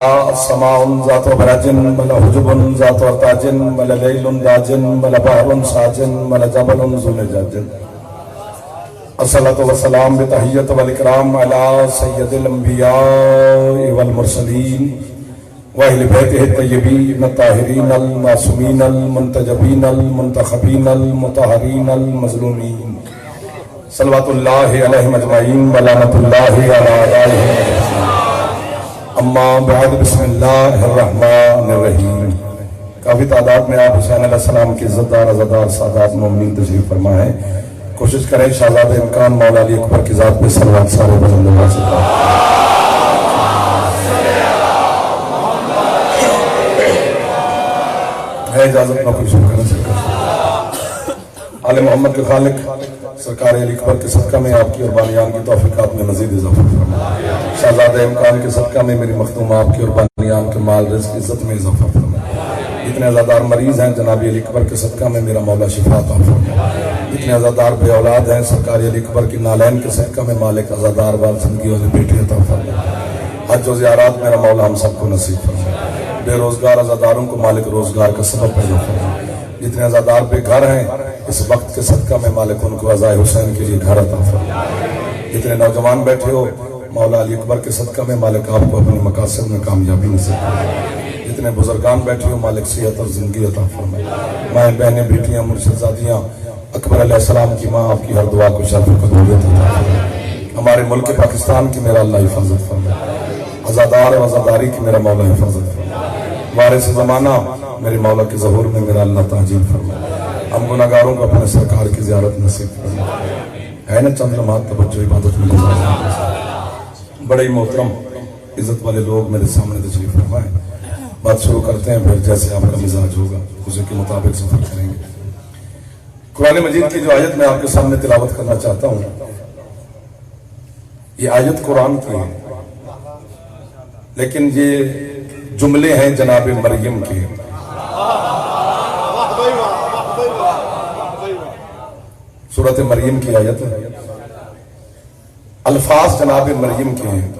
समाउन ज़ातो बराजिन वला हुजुबुन ज़ातो ताजिन वला लैलुन दाजिन वला बहरुन साजिन वला जबलुन ज़ुलजाजिन। अस्सलातु वस्सलाम बितहिय्यत वल इकराम अला सय्यदिल अंबिया वल मुरसलीन व अहले बैतिहि तय्यबीन ताहिरीन अल मासूमीन अल मुंतजबीन अल मुंतखबीन अल मुतहहरीन अल मज़लूमीन सल्लल्लाहु अलैहि अजमईन व लानतुल्लाहि अला आलिहि अम्मा बाद बिस्मिल्लाहिर्रहमानिर्रहीम। काफ़ी तादाद में आप हुसैन अलैहिस्सलाम के इज़्ज़तदार अज़ादार सादात मोमिनीन तशरीफ फरमा है। कोशिश करें शहज़ादे इमकान मौला अली अकबर की ज़ात पे सलवात सारे बजंदवा से है इजाज़त ना कोई शुरू करना सकता। आले मोहम्मद के खालिक सरकार अली अकबर के सदका में आपकी और बानियान की तौफीकात में मज़ीद इज़ाफ़ा फरमाए। शहज़ादे इमकान के सदका में मेरी मखदूम आपकी और बानियान के माल रिज़्क़ इज़्ज़त में इज़ाफ़ा फरमाए। जितने अज़ादार मरीज़ हैं जनाब अली अकबर के सदका में मेरा मौला शिफा अता फरमाए। जितने अज़ादार बे औलाद हैं सरकार अली अकबर की नालैन के सदका में मालिक अज़ादार वाल ज़िंदगी वाले बेटे अता फरमाए। हज और ज़ियारत मेरा मौला हम सबको नसीब फरमाए। बेरोज़गार अज़ादारों को मालिक रोज़गार का सबब पैदा फरमाए। जितने अज़ादार पे घर हैं इस वक्त के सदका में मालिक उनको अज़ाए हुसैन के लिए घर अता फरमाए। जितने नौजवान बैठे हो मौला अली अकबर के सदका में मालिक आपको अपने मकासद में कामयाबी नसीब फरमाए। जितने बुजुर्गान बैठे हो मालिक सेहत और जिंदगी अता फरमाए। माएँ बहनें बेटियाँ मुर्शिदादियाँ अकबर अलैहिस्सलाम की माँ आपकी हर दुआ को शर्फ कबूलियत अता फरमाए। हमारे मुल्क पाकिस्तान की मेरा अल्लाह हिफाजत फरमाए। अज़ादार और अज़ादारी की मेरा मौला हिफाजत फरमाए। वारिस ज़माना मेरे मौला के ज़हूर में मेरा अल्लाह ताजील फरमाए। हम गुनाहगारों को अपने सरकार की ज़ियारत नसीब फरमाए। है ना चंद लम्हात तवज्जो इबादत में गुज़ारे। बड़े ही मोहतरम इज्जत वाले लोग मेरे सामने तशरीफ फरमाए। बात शुरू करते हैं फिर जैसे आपका मिजाज होगा उसी के मुताबिक सफर करेंगे। कुरान मजीद की जो आयत मैं आपके सामने तिलावत करना चाहता हूँ ये आयत कुरान की है लेकिन ये जुमले हैं जनाब मरियम के। सूरत मरियम की आयत है। अल्फाज जनाब मरियम के हैं।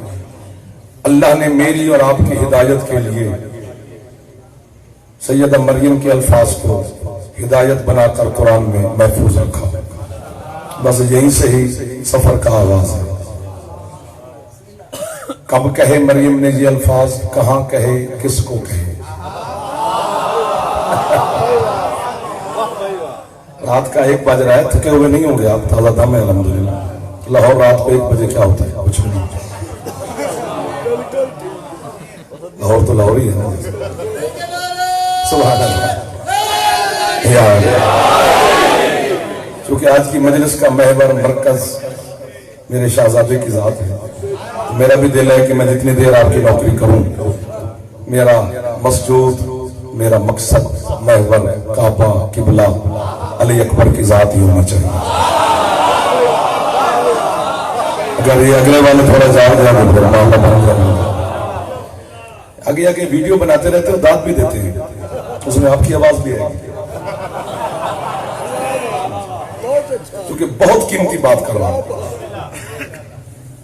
अल्लाह ने मेरी और आपकी हिदायत के लिए सैयदा मरियम के अल्फाज को हिदायत बनाकर कुरान में महफूज रखा। बस यहीं से ही सफर का आगाज है। कब कहे मरियम ने ये अल्फाज, कहां कहे, किसको कहे। रात का 1 बज रहा है, थके हुए नहीं होंगे आप, ताजा दम है अल्हम्दुलिल्लाह। लाहौर रात को 1 बजे क्या होता है, कुछ नहीं। लाहौर तो लाहौर ही है। सुभान अल्लाह। क्योंकि आज की मजलिस का महवर मरकज मेरे शहजादे की जात है। मेरा भी दिल है कि मैं जितनी देर आपकी नौकरी करूं मेरा मस्जूद, मेरा मकसद, महवर, काबा, किबला अली अकबर की जात ही होना चाहिए। अगर ये अगले वाले थोड़ा जार जाए आगे आगे वीडियो बनाते रहते हो, दाद भी देते हैं, उसमें आपकी आवाज भी आएगी। क्योंकि बहुत कीमती बात कर रहा हूं।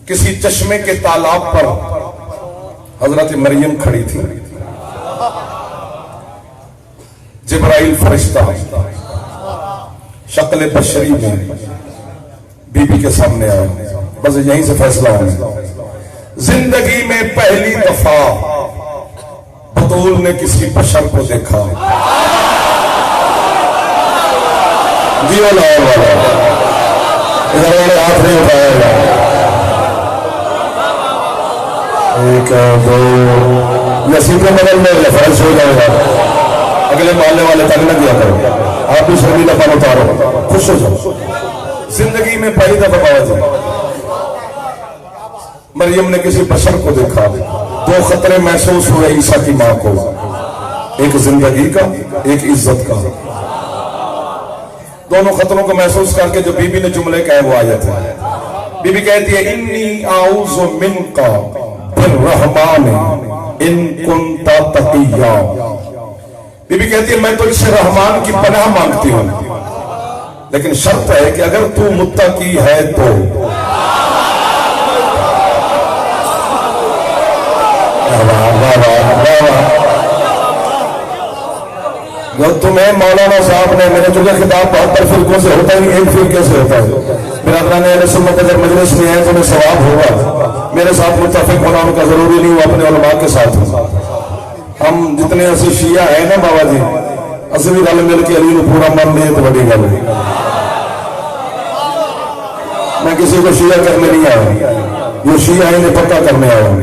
किसी चश्मे के तालाब पर हजरत मरियम खड़ी थी। जिब्राइल फरिश्ता शक्ल बशरी में बीबी के सामने आया। बस यहीं से फैसला होना। जिंदगी में पहली दफा बतूल ने किसी बशर को देखा। दियो लाहौर वाला इधर वाले हाथ नहीं उठाएगा। 1 2 नसीबों बदल में रेफरेंस हो जाएगा। अगले मोहल्ले वाले तक न दिया करो। आप भी शर्मीला पन उतारो, खुश हो जाओ। जिंदगी में पहली दफा बाबा मरियम ने किसी बशर को देखा। 2 खतरे महसूस हुए ईसा की मां को, एक जिंदगी का, एक इज्जत का। दोनों खतरों को महसूस करके जो बीबी ने जुमले कहे वो आयत है। बीबी कहती है इन्नी आऊज़ु मिनका बिर्रहमान इन कुंता तकिया। बीबी कहती है मैं तो इससे रहमान की पनाह मांगती हूं लेकिन शर्त है कि अगर तू मुत्तकी है तो। वाह वाह वाह जो तुम्हें मौलाना साहब ने मेरे तुझे खिताब 72 फिरकों से होता ही एक फिर कैसे होता है। बिरादरान अहले सुन्नत अगर मजलिस में है तुम्हें सवाब होगा। मेरे साथ मुत्तफिक होना उनका जरूरी नहीं, वो अपने उलमा के साथ हो। हम जितने ऐसे शिया है ना बाबा जी, असली गल मिल के अली को पूरा मान लिए तो बड़ी गल है। मैं किसी को शिया करने नहीं आया, जो शिया है इन्हें पक्का करने आया हूं।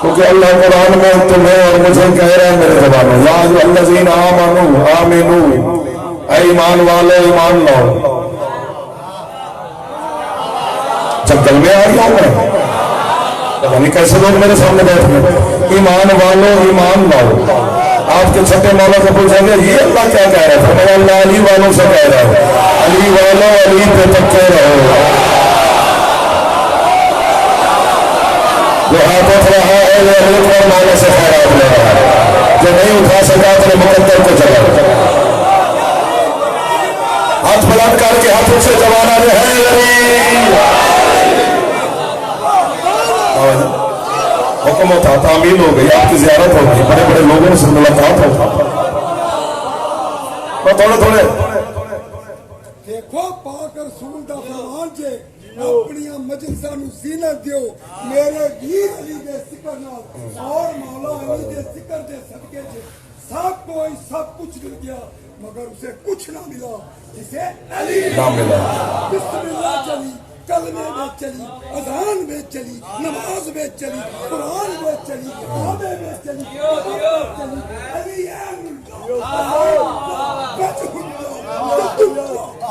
क्योंकि अल्लाह कुरान में तुम्हें और मुझे कह रहे हैं मेरे जबान में, या जो अल्लाज़ीना आमनू आमिनू, ऐ ईमान वाले ईमान लाओ। जंगल में आ गया मैं, पता नहीं कैसे लोग मेरे सामने बैठ गए। ईमान वालों ईमान लाओ। आपके छठे मौला से पूछेंगे ये अल्लाह क्या कह रहा है, अल्लाह अली वालों से कह रहा है, अली वालों अली पे पक्के रहो। जो हाथ उठ रहा है वो अली और मौला से खैरात ले रहा है, जो नहीं उठा सका तो मुकद्दर को चला। हाथ बुलंद करके हाथों से जवाना जो है हुक्म होता, तामील हो गई, आपकी ज़ियारत हो गई, बड़े बड़े लोगों से मुलाकात हो। थोड़े थोड़े देखो पाक रसूल दा फरमान जे अपनी मजलिसां नु ज़ीनत दियो मेरे वीर अली दे जिक्र नाल और मौला अली दे जिक्र दे सदके जे सब कोई सब कुछ मिल गया मगर उसे कुछ ना मिला जिसे अली ना मिला। बिस्मिल्लाह चली, कलमे में चली, अजान में चली, नमाज में चली, कुरान में चली, आबे में चली, चली अली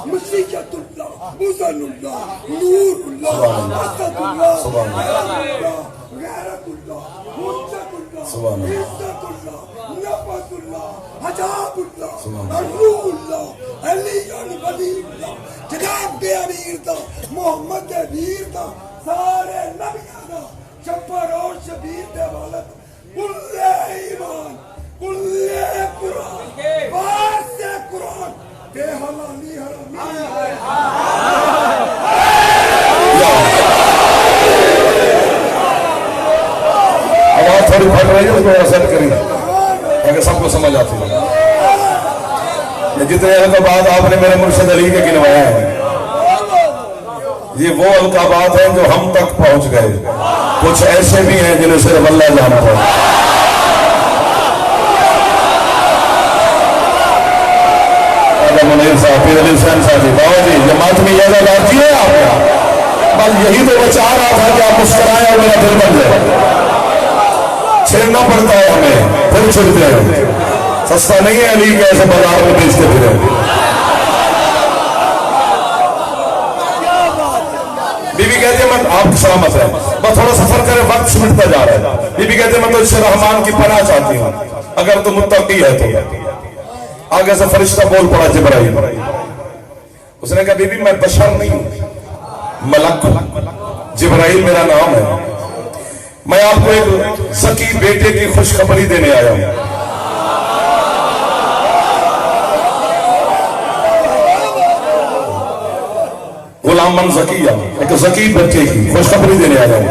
मुसीयतुल्लाह, मुज़नुल्लाह, नूरुल्लाह, असदुल्लाह, गैरतुल्लाह, हुज्जतुल्लाह, इज्जतुल्लाह, नफ़सुल्लाह, हजाबुल्लाह, अरूहुल्लाह, अलीयुल वलीयुल्लाह, जनाब के अमीर दा, मोहम्मद दे वीर दा, सारे नबियां दा, शफ़र और शबीर दे वालद, कुल्ले ईमान, कुल्ले कुरान, वासे कुरान, के हलाली हरामी। आवाज थोड़ी फट रही है, उसको असर करी ताकि सबको समझ आती है। जितने अलकाबात आपने मेरे मुर्शिद अली के गिनवाया है, ये वो अलकाबात हैं जो हम तक पहुंच गए। कुछ ऐसे भी हैं जिन्हें सिर्फ अल्लाह जानता है। मुनीर साहब, पीर अली हुसैन साहब जी, बाबा जी, जमात में यह लाठी है आपका, बस यही तो बचा रहा था कि आप मुस्कुराए और मेरा दिल बन जाए। छेड़ना पड़ता है हमें, फिर छिड़ते हैं। सस्ता नहीं है अली कैसे बाजार में बेचते फिरे। बीबी कहते हैं मैं आपकी सलामत है, बस थोड़ा सफर करे, वक्त सिमटता जा रहा है। बीबी कहते हैं मैं तो इससे रहमान की पनाह चाहती हूँ, अगर तो मुत्तकी है तो। आगे से फरिश्ता बोल पड़ा जिब्राइल, उसने कहा बीबी मैं बशर नहीं हूं, मलक जिब्राइल मेरा नाम है। मैं आपको एक सकी बेटे की खुशखबरी देने आया हूं। गुलाम ज़किया, एक ज़की बच्चे की खुशखबरी देने आया हूं।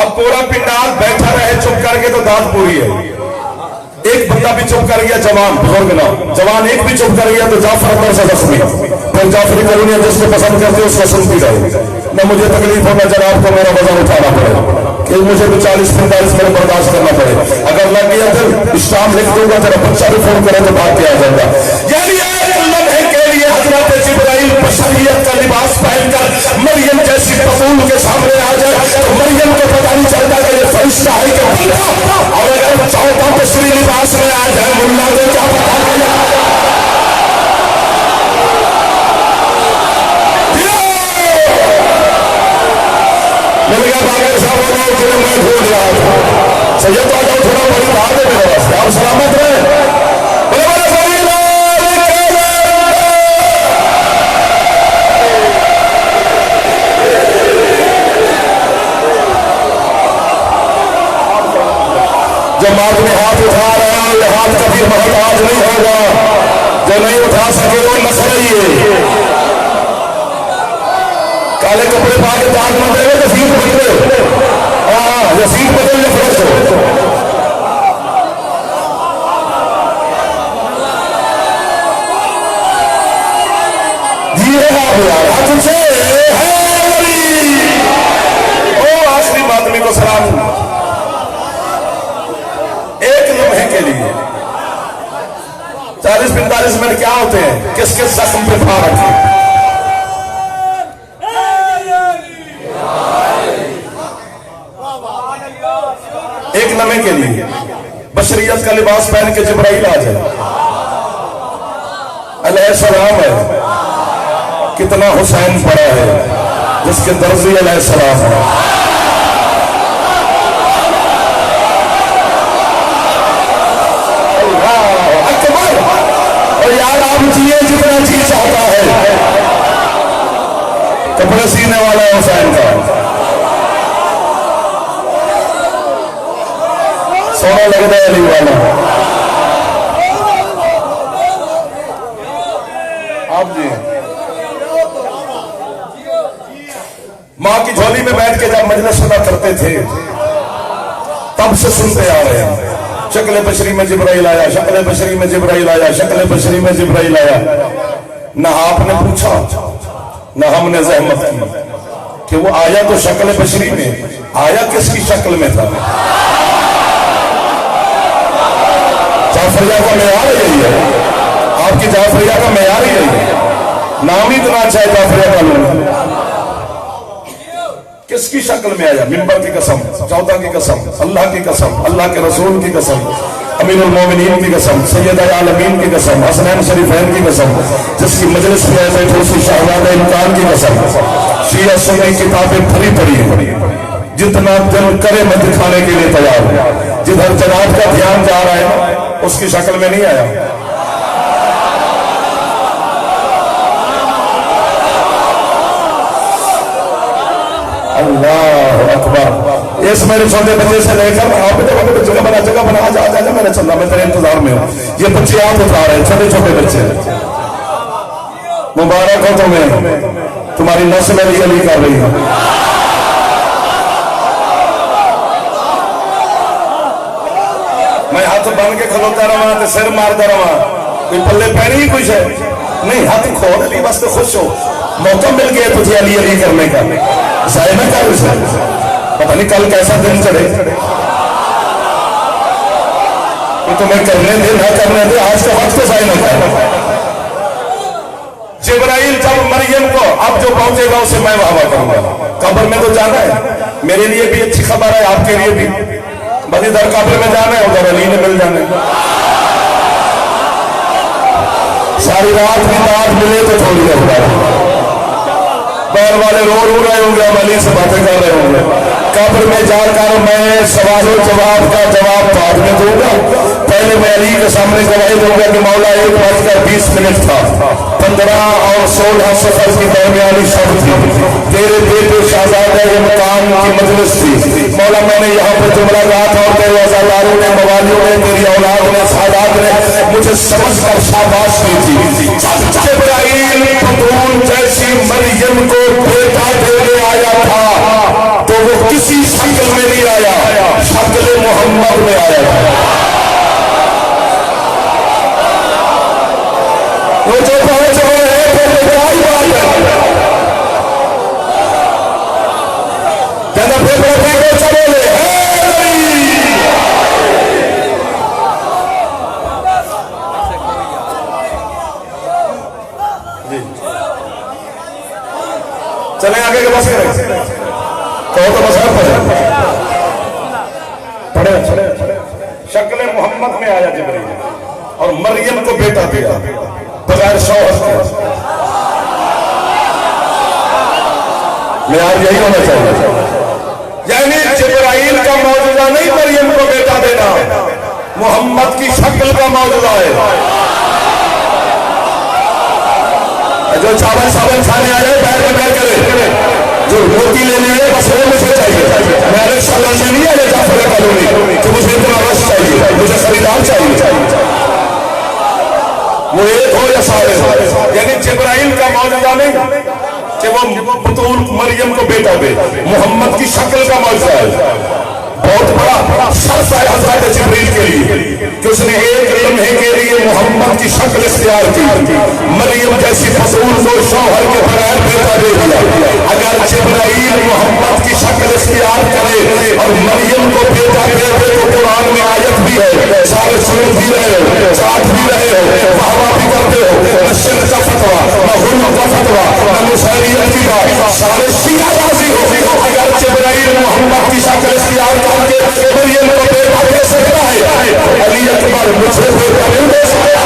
अब पूरा पिंडाल बैठा रहे चुप करके तो दाद पूरी है। एक बंदा भी चुप कर गया, जवान बुजुर्ग ना, जवान एक भी चुप कर गया तो जाफर अंदर से जख्मी। फिर जाफरी करूंगी जिसको पसंद करते उसको सुनती रहे, न मुझे तकलीफ हो, न जनाब को मेरा वजन उठाना पड़े कि मुझे तो 40-45 मिनट बर्दाश्त करना पड़े। अगर लग गया फिर इस्लाम लिख दूंगा, तेरा बच्चा भी फोन करे तो भाग के आ जाएगा। यानी लम्हे के लिए हजरत जिब्राइल बशरियत का लिबास पहनकर मरियम जैसी रसूल के सामने आ जाए तो मरियम को पता नहीं चलता कि ये फरिश्ता है कि बंदा। और अगर चौथा तस्वीर लिबास में आ जाए मुल्ला को क्या पता नहीं। मैं भूल रहा था सैयद तो आ थोड़ा बड़ी बात है मेरे वास्ते, आप सलामत रहे। जो मार्ग में हाथ उठा रहा है ये हाथ कभी मोहताज नहीं होगा, जो नहीं उठा सके वो नसलिए। काले कपड़े पा के दाग न देवे तो फिर या सीट बदलने फर्ज हो। जी हाथ से ओ आखिरी आदमी को सलाम। एक लम्हे के लिए 40-45 मिनट क्या होते हैं, किस किस जख्म पे फार रखें। एक लम्हे के लिए बशरियत का लिबास पहन के जिब्राइल आ जाए, अलैहिस्सलाम है। कितना हुसैन पड़ा है जिसके दर्जी अलैहिस्सलाम है। अकबर। और यार आप जिए जितना जी चाहता है, कपड़े सीने वाला है हुसैन का। सोना लगता है अली वाला। आप जी मां की झोली में बैठ के जब मजलिस सुना करते थे तब से सुनते आ रहे हैं। शक्ल बशरी में जिब्राइल आया, शक्ल बशरी में जिब्राइल आया, शक्ल बशरी में जिब्राइल आया। न आपने पूछा न हमने जहमत की कि वो आया तो शक्ल बशरी में, आया किसकी शक्ल में था। जाफरिया का मेयार यही है, आपकी जाफरिया का मेयार यही है। नाम ही इतना अच्छा है जाफरिया का। किसकी शक्ल में आया? मिंबर की कसम, चौथा की कसम, अल्लाह की कसम, अल्लाह के रसूल की कसम, अमीरुल मोमिनीन की कसम, सैयद आलमीन की कसम, हसनैन शरीफैन की कसम, जिसकी मजलिस में बैठे उसी शहजादा इम्कान की कसम। शिया सुन्नी किताबें भरी पड़ी है, जितना दिल करे मैं दिखाने के लिए तैयार हूं। जिधर जनाब का ध्यान जा रहा है उसकी शक्ल में नहीं आया। अल्लाह अकबर। इस मेरे छोटे बच्चे से लेकर आप जगह बना जा मैंने चलना, मैं तेरे इंतजार में हूँ। ये बच्चे आप उठा रहे हैं, छोटे छोटे बच्चे। मुबारक हो तुम्हें, तुम्हारी नस्ल अली कर रही है। मैं हाथ बन के खलोता रहा तो सिर मारता रहा, कोई पल्ले पैनी ही कुछ है नहीं। हाथ खोल ली बस तो खुश हो, मौका मिल गया तुझे अली अली करने का। जाए ना कर उसे, पता नहीं कल कैसा दिन चढ़े। तो तुम्हें करने दे ना करने दे, आज का वक्त तो जाए ना कर। जिब्राइल जब मरियम को अब जो पहुंचेगा उसे मैं वाहवा करूंगा। कब्र में तो जाना है, मेरे लिए भी अच्छी खबर है, आपके लिए भी। बस इधर कब्र में जाना है, उधर अली ने मिल जाना है। सारी रात भी रात मिले तो थोड़ी देर पैर वाले रो रहे होंगे, हम अली से बातें कर रहे होंगे। कब्र में जाकर मैं सवालों जवाब का जवाब बाद में दूंगा। पहले मैं अली के सामने गवाही दूंगा कि मौला 1:20 था, 15 और 16 सफर की दरमियानी शब थी, तेरे बेटे शहजादा इम्कान की मजलिस थी। मौला मैंने यहाँ पर जुमला कहा था और तेरे अज़ादारों ने, मवालियों ने, तेरी औलाद ने, सादात ने मुझे समझ कर शाबाश दी थी। जिब्राइल बतूल जैसी मरियम को बेटा देने आया था तो वो किसी शक्ल में नहीं आया, शक्ल मोहम्मद में आया था। वो जो पहुंच रहे हैं तो क्या ही बात है। कहना फिर चले चले आगे के बस कहो तो बस पढ़े शक्ल मोहम्मद में आया जिब्रील और मरियम को बेटा दिया बगैर शौहर के। यार यही होना चाहिए, यानी जिब्राइल का मौजूदा नहीं मरियम को बेटा देना, मोहम्मद की शक्ल का मौजूदा है। जो चावल सावल खाने आ जाए पैर में पैर करे, जो रोटी लेने आए बस वो मुझे चाहिए। मैं अलग सालन से नहीं आया जाफर कॉलोनी तो मुझे इतना रस चाहिए, मुझे खरीदार चाहिए। वो एक हो या सारे हो, यानी जिब्राइल का मौजूदा नहीं कि वो बतूल मरियम को बेटा दे, मोहम्मद की शक्ल का मौजूदा है। बहुत बड़ा शर्फ है हजरत जिब्रील के लिए कि उसने एक लम्हे के लिए मोहम्मद की शक्ल इख्तियार की। मरियम जैसी फसूल को शौहर के बगैर बेटा दे दिया। अगर जिब्राइल मोहम्मद की शक्ल इख्तियार करे और मरियम को बेटा दे दे तो कुरान में आयत भी है, सारे सुन भी रहे हो, साथ भी रहे हो, वाहवा भी करते हो, न शिर्क का फतवा, न हुल्म का फतवा, न मुसहरियत की बात, सारे शिया राजी हो। अगर जिब्राइल मोहम्मद की शक्ल इख्तियार करके मरियम को बेटा दे सकता है, अली अकबर मुझे बेटा नहीं दे सकता।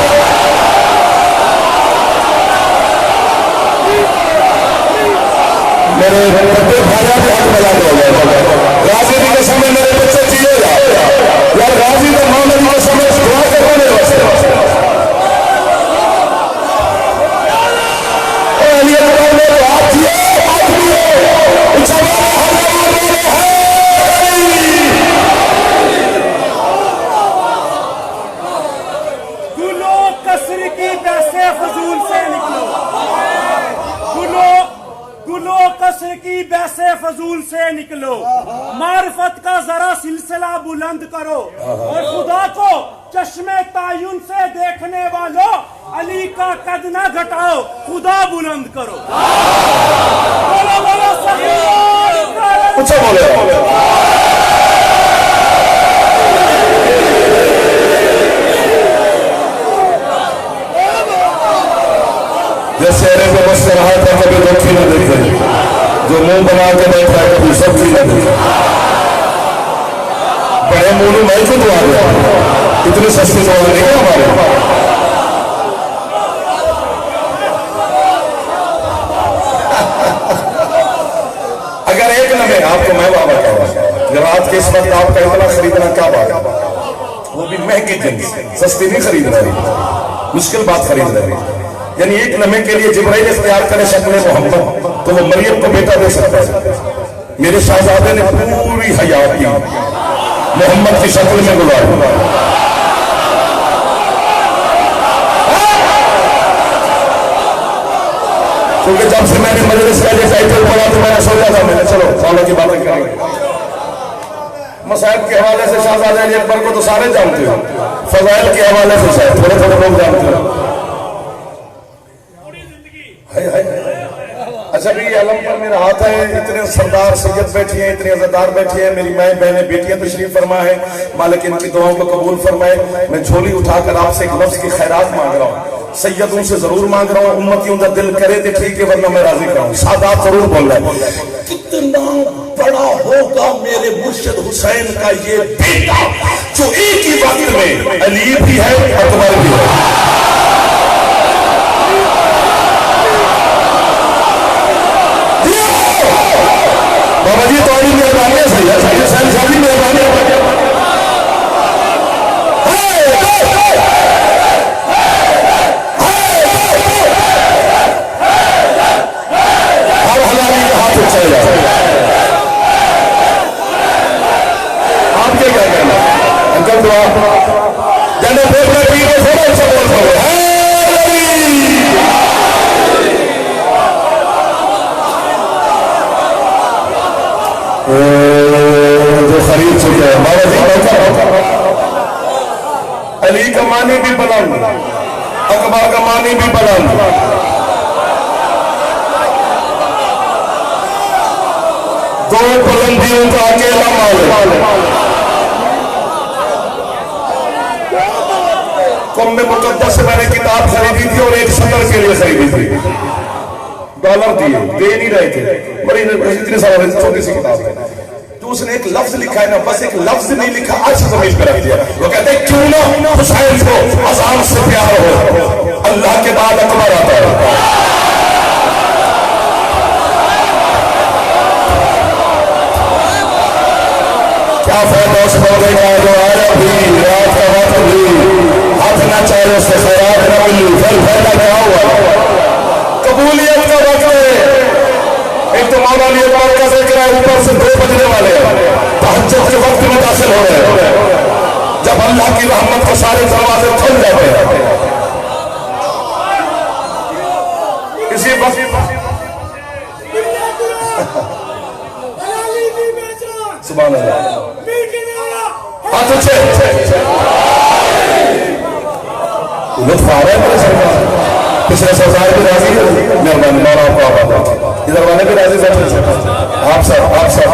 मेरे बड़े भाइयों को हाथ मिला दो। गाजी के समय मेरे बच्चे जिएगा यार, गाजी का मोहम्मद के समय दुआ करने वास्ते अली अकबर ने हाथ दिए, हाथ दिए गुलो कसर की बैसे फजूल से निकलो, गुलो कसर की बैसे फजूल से निकलो, मारिफत का जरा सिलसिला बुलंद करो और खुदा को चश्मे तायुन से देखने वालों अली का कद ना घटाओ, खुदा बुलंद करो। बोलो बोलो ऊंचा बोलो। जिस चेहरे को बस रहा था कभी दुखी न देखे, जो मुंह बना के बैठा है कभी सब्जी न देखे। बड़े मुंह मैं क्यों दुआ गया, इतनी सस्ती दुआ नहीं है हमारे। अगर एक लम्हे आपको मैं बाबा कह रहा हूं, रात के इस वक्त आपका इतना खरीदना क्या बात है, वो भी महंगी जिंस, सस्ती नहीं खरीद रही, मुश्किल बात खरीद रही। यानी एक लम्हे के लिए जिब्राइल इख्तियार करे शक्ल मोहम्मद, तो वो मरियम को बेटा दे सकता है। मेरे शाहजादे ने पूरी हयाती मोहम्मद की शक्ल में गुजारी। क्योंकि जब से मैंने मजलिस का ये टाइटल पढ़ा तो मैंने सोचा था, मैंने चलो फॉलो की बातें करेंगे। मसाइब के हवाले से शाहजादे अली अकबर को तो सारे जानते हो, फजाइल के हवाले से शायद थोड़े थोड़े लोग जानते हो। अच्छा भी अलम पर मेरा हाथ है, इतने सरदार सैयद बैठी हैं, इतने अज़दार बैठी हैं, मेरी माएँ बहनें बेटियां तशरीफ फरमा है, मालिक इनकी दुआओं को कबूल फरमाए। मैं झोली उठाकर आपसे एक लफ्ज की खैरात मांग रहा हूँ, सैयदों से जरूर मांग रहा हूँ, उम्मतियों का दिल करे तो ठीक है, वरना मैं राजी कराऊं। सादात जरूर बोल रहा है, कितना बड़ा होगा मेरे मुर्शिद हुसैन का ये बेटा, जो एक ही वक्त में अली भी है अकबर भी है। बाबा जी तो मेहरबानी सही है, सही हुसैन साहब की मेहरबानी। हर हलाली का हाथ उठा जाए। आपके क्या कहना अंकल, दुआ जने बोलना पीने थोड़ा सा बोल पाओ। जो खरीद चुके हैं बाबा जी, अली का मानी भी बुलंद, अकबर का मानी भी बुलंद। दो बुलंदियों का अकेला मालिक। कुम्भ मुकद्दस से मैंने किताब खरीदी थी और एक सदर के लिए खरीदी थी, डॉलर दिए, दे नहीं रहे थे, बड़ी इतनी सारी छोटी सी किताब है। तो उसने एक लफ्ज लिखा है ना, बस एक लफ्ज नहीं लिखा, आज जमीन पर रख दिया। वो कहते हैं क्यों ना हुसैन को अज़ान से प्यार हो, अल्लाह के बाद अकबर आता है। क्या फायदा उस मौके का जो आया भी रात का वक्त भी हाथ ना चाहे उससे खैरात न मिली, फिर फायदा क्या हुआ। कबूलियत का वक्त है, एक तो मौला अली अकबर का जिक्र है, ऊपर से 2 बजने वाले तहज्जुद के वक्त में दाखिल हो रहे हैं, जब अल्लाह की रहमत के सारे दरवाजे खुल जाते हैं। इसी वक्त सुभान अल्लाह। हाथ ऊंचे, लुत्फ आ रहा है मेरे सरकार। पिछले सरकार भी राजी है, मेहरबानी मौला आपको आबाद रखे। इधर वाले भी राजी बैठे, आप सब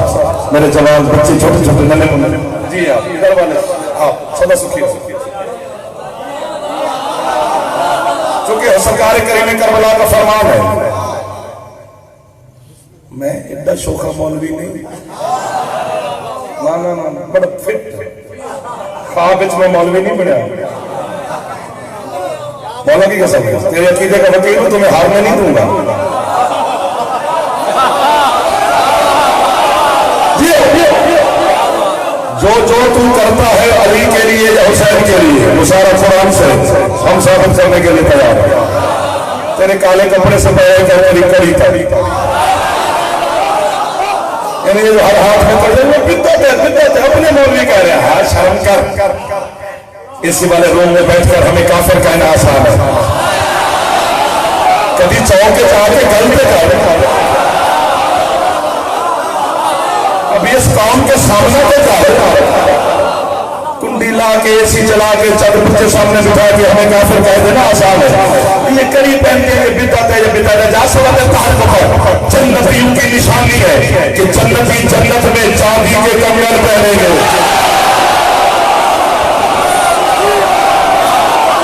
मेरे जवान बच्चे छोटे छोटे नन्हे मुन्ने जी, आप इधर वाले आप सदा सुखी हो। चूंकि सरकार करीम करबला का फरमान है, मैं इतना शोखा मौलवी नहीं, ना ना ना, बड़ा फिट ख्वाब में मौलवी नहीं बना। मौला की कसम है, तेरे अकीदे का वकील हूं, तुम्हें हारने नहीं दूंगा। जो जो तू करता है अली के लिए या हुसैन के लिए, वो सारा कुरान से हम साबित करने के लिए तैयार है। तेरे काले कपड़े से पहले क्या तेरी कड़ी था, यानी ये हर हाथ में कर दे, बिद्दत है अपने मौलवी कह रहे हैं। हाँ शर्म कर, इसी वाले रूम में बैठकर हमें काफिर कहना आसान है। कभी चौके जाके गलते कर, कभी इस काम के सामने तो कर, कुंडी ला के एसी चला के चादर के सामने बिठा के हमें काफिर कह देना आसान है। ये कड़ी पहनते हैं बिदअत है, ये बिदअत है। जा सवाल जन्नतियों की निशानी है कि जन्नती जन्नत में चांदी के कंगन पहनेंगे।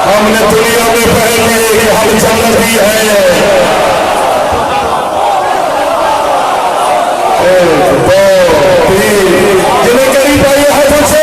हमने दुनिया में पहन लिए कि हम जन्नती हैं। जिन्हें करीब आई हाथों से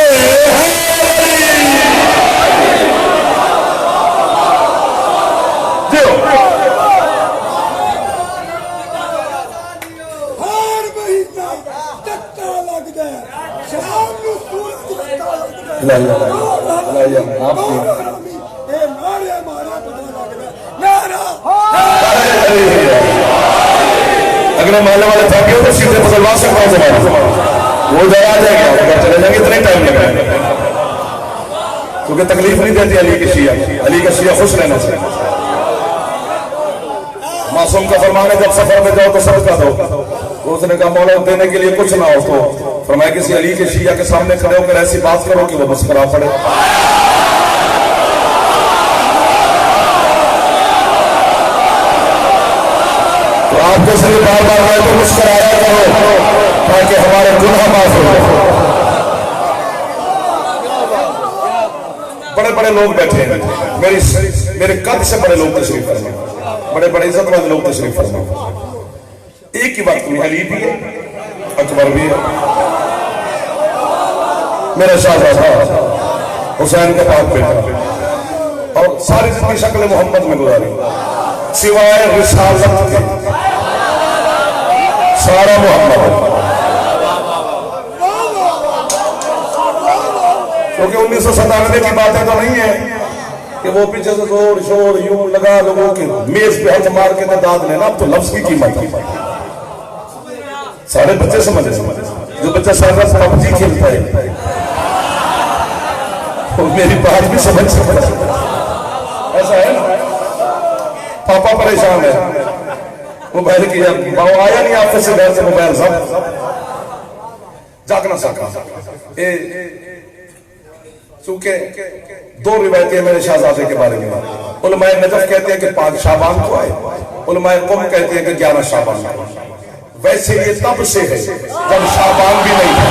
अगले मोहल्ले वाले थक गए तो सीधे बदलवा सकता हूँ, वो जरा आ जाएगा, चले जाएंगे, इतना टाइम लगेगा, क्योंकि तकलीफ नहीं देती अली के शिया। अली का शिया खुश रहना चाहिए। मासूम का फरमान है, जब सफर में जाओ तो सदका दो। उसने कहा मौला देने के लिए कुछ ना हो तो फरमाया किसी अली के शिया के सामने खड़े होकर ऐसी बात करो कि वो मुस्कुरा पड़े। तो आपको सिर्फ बार बार मैं तो मुस्कुराया करो ताकि हमारे गुनाह माफ हो। बड़े बड़े लोग बैठे हैं, मेरे कद से बड़े लोग तशरीफ फरमा, बड़े बड़े इज्जत वाले लोग तशरीफ फरमा। एक ही बात में अली भी है, अकबर भी है, मेरा शाहज़ादा हुसैन का पाक बेटा, और सारी जिंदगी शक्ल मोहम्मद में गुजारी सिवाय रिसालत के, सारा मोहम्मद। क्योंकि 1997 की बातें तो नहीं है कि वो पीछे से जोर शोर यूं लगा लोगों के मेज पे हाथ मार के तो दाद लेना। अब तो लफ्ज की कीमत है, सारे बच्चे समझ जो बच्चा सारा पबजी खेलता है तो मेरी बात भी समझ सकता है। ऐसा है ना, पापा परेशान है, मोबाइल की बाबा आया नहीं आपसे से घर से मोबाइल सब जाग ना सका। चूंकि दो रिवायतें मेरे शाहजादे के बारे में, उलमाए नजफ कहते हैं कि 5 शाबान को आए, उलमाए कुम कहते हैं कि 11 शाबान को। वैसे ये तब से है जब शाबान भी नहीं था।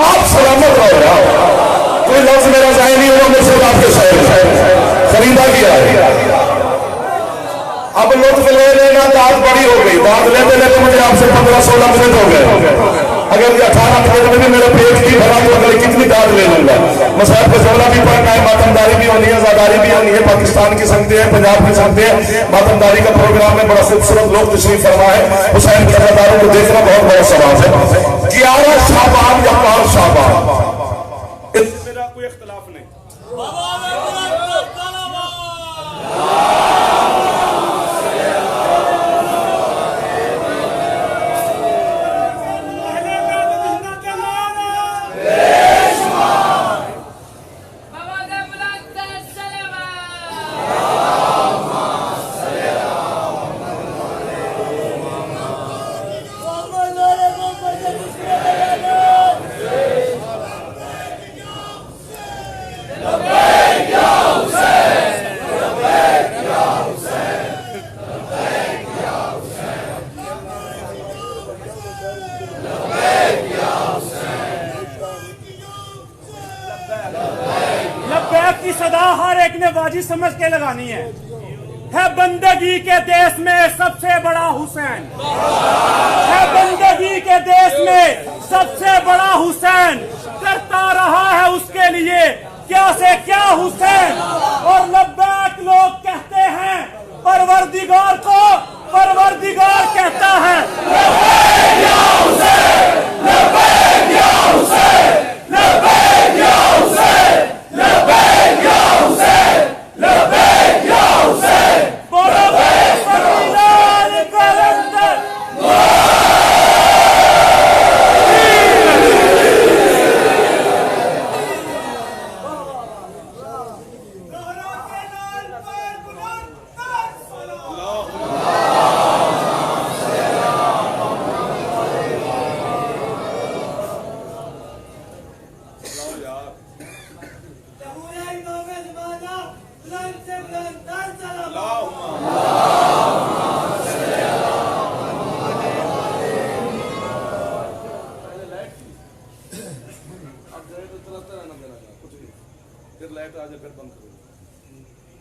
आप सलामत रहो यार, कोई लफ्ज मेरा जाहिर नहीं हुआ, मुझसे आपके शायर खरीदा किया है। अब लुत्फ ले लेना, दाद बड़ी हो गई, दाद लेते लेते मुझे आपसे 15-16 मिनट हो गए। अगर ये 18 मिनट में भी मेरा पेट की भरा तो अगले कितनी दाद ले लूंगा। मसाहब का जुमला भी पढ़ना है, मातमदारी भी होनी है, ज़ादारी भी होनी है। पाकिस्तान की संगतें हैं, पंजाब की संगतें हैं, मातमदारी का प्रोग्राम है, बड़ा खूबसूरत लोग तशरीफ फरमा है। हुसैन के अज़ादारों को देखना बहुत बड़ा सवाल है। 11 शाबान या 5 शाबान, मेरा कोई इख्तिलाफ नहीं। बाजी समझ के लगानी है बंदगी के देश में सबसे बड़ा हुसैन है, बंदगी के देश में सबसे बड़ा हुसैन, करता रहा है उसके लिए क्या से क्या हुसैन। और लब्बैक लोग कहते हैं परवरदिगार को, परवरदिगार कहता है लब्बैक या हुसैन, लब्बैक या हुसैन, लब्बैक या हुसैन, लब्बैक या हुसैन, लब्बैक या हुसैन। बोलो सकीलाल कलंदर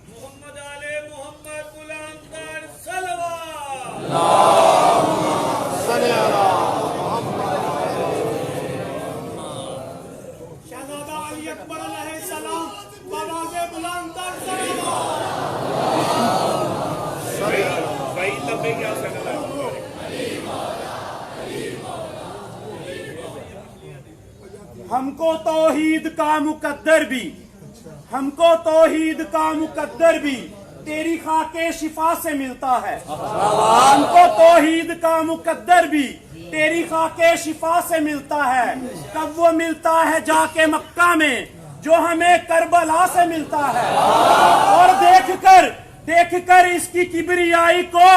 मोहम्मद आले मोहम्मद बुलंदर शहजादा अली अकबर अलैहिस्सलाम आवाज़े बुलंदर हमको तौहीद का मुकद्दर भी, हमको तौहीद का मुकद्दर भी तेरी खाके शिफा से मिलता है। हमको तौहीद का मुकद्दर भी तेरी खाके शिफा से मिलता है। कब वो मिलता है जाके मक्का में जो हमें करबला से मिलता है। और देखकर इसकी किबरियाई को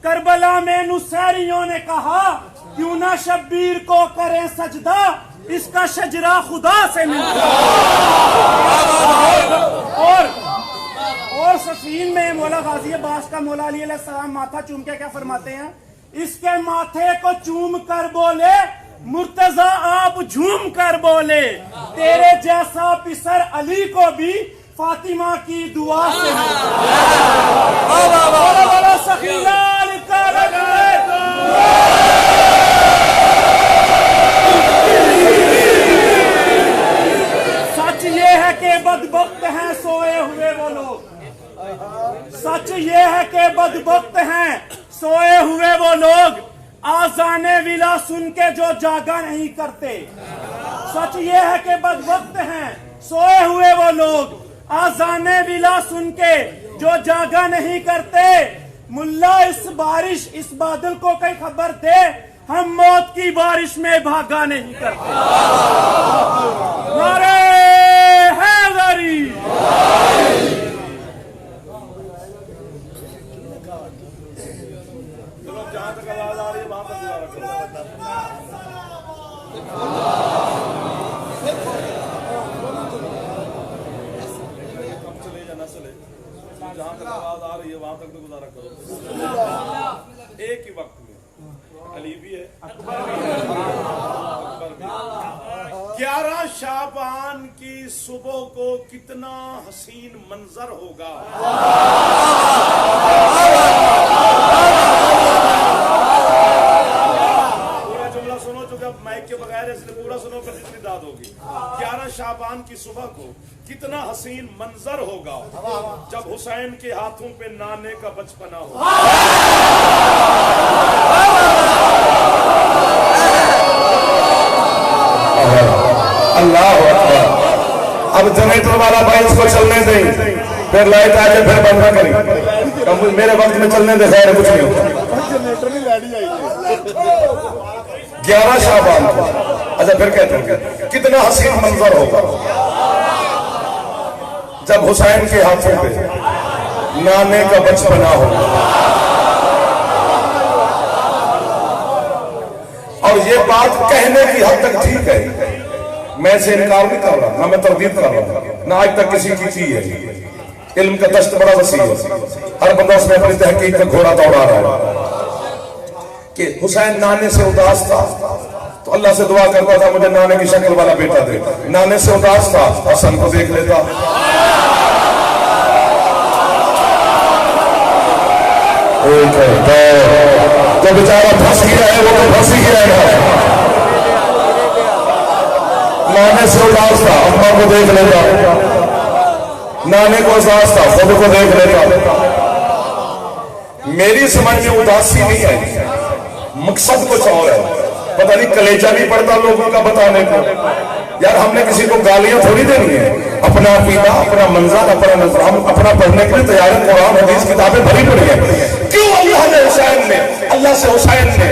करबला में नुसैरियों ने कहा क्यों ना शब्बीर को करें सजदा, इसका शजरा खुदा से मिलता है। और सफीन में मौला गाजी अब्बास का मौला अली अलैहिस्सलाम माथा चूम के क्या फरमाते हैं, इसके माथे को चूम कर बोले मुर्तजा आप झूम कर बोले, तेरे जैसा पिसर अली को भी फातिमा की दुआ से सखीलाल सच ये है कि बदबख्त हैं सोए हुए वो लोग, सच ये है कि बदबख्त हैं सोए हुए वो लोग, आज़ाने विला सुन के जो जागा नहीं करते। सच ये है कि बदबख्त हैं सोए हुए वो लोग, आज़ाने विला सुन के जो जागा नहीं करते। मुल्ला इस बारिश इस बादल को कई खबर दे, हम मौत की बारिश में भागा नहीं करते। नारे हैदरी जहां तक आवाज आ रही है वहां तक गुजारा करो। कम चले या ना चले, जहां तक आवाज आ रही है वहां तक तो गुजारा करो। एक ही वक्त में अली भी है, अकबर भी है। 11 शाबान की सुबह को कितना हसीन मंजर होगा। पूरा जुमला सुनो, जो माइक के बगैर इसलिए पूरा सुनो पर जितनी दाद होगी। 11 शाबान की सुबह को कितना हसीन मंजर होगा जब हुसैन के हाथों पे नाने का बचपना होगा। अल्लाह अकबर। अब जनरेटर वाला भाई इसको चलने दें, फिर लाइट आ जाए फिर बंद ना करें। मेरे वक्त में चलने दे, खैर कुछ नहीं होता। 11 शाबान को, अच्छा फिर कहते हैं कितना हसीन मंजर होगा जब हुसैन के हाथों पे नाने का बचपना होगा। और ये बात कहने की हद तक ठीक है, मैं इसे इनकार नहीं कर रहा, ना मैं तरदीद कर रहा हूं, ना आज तक किसी की की है। इल्म का दश्त बड़ा वसी है, हर बंदा उसमें अपनी तहकीक का घोड़ा दौड़ा रहा है। कि हुसैन नाने से उदास था तो अल्लाह से दुआ करता था मुझे नाने की शक्ल वाला बेटा दे। नाने से उदास था, हसन को देख लेता। एक है तो बेचारा फंस गया है, वो तो फंस ही गया है। नाने से उदास था, अम्मा को देख लेता, नाने को उदास था, खुद को देख लेता। मेरी समझ में उदासी नहीं है, मकसद कुछ और है। पता नहीं कलेजा नहीं पड़ता लोगों का बताने को। यार हमने किसी को गालियां थोड़ी देनी है, अपना अकीदा, अपना मंजर, अपना नजर, हम अपना पढ़ने के लिए तैयार है। कुरान हदीस किताबें भरी पड़ी है। क्यों अल्लाह ने हुसैन ने, अल्लाह से हुसैन ने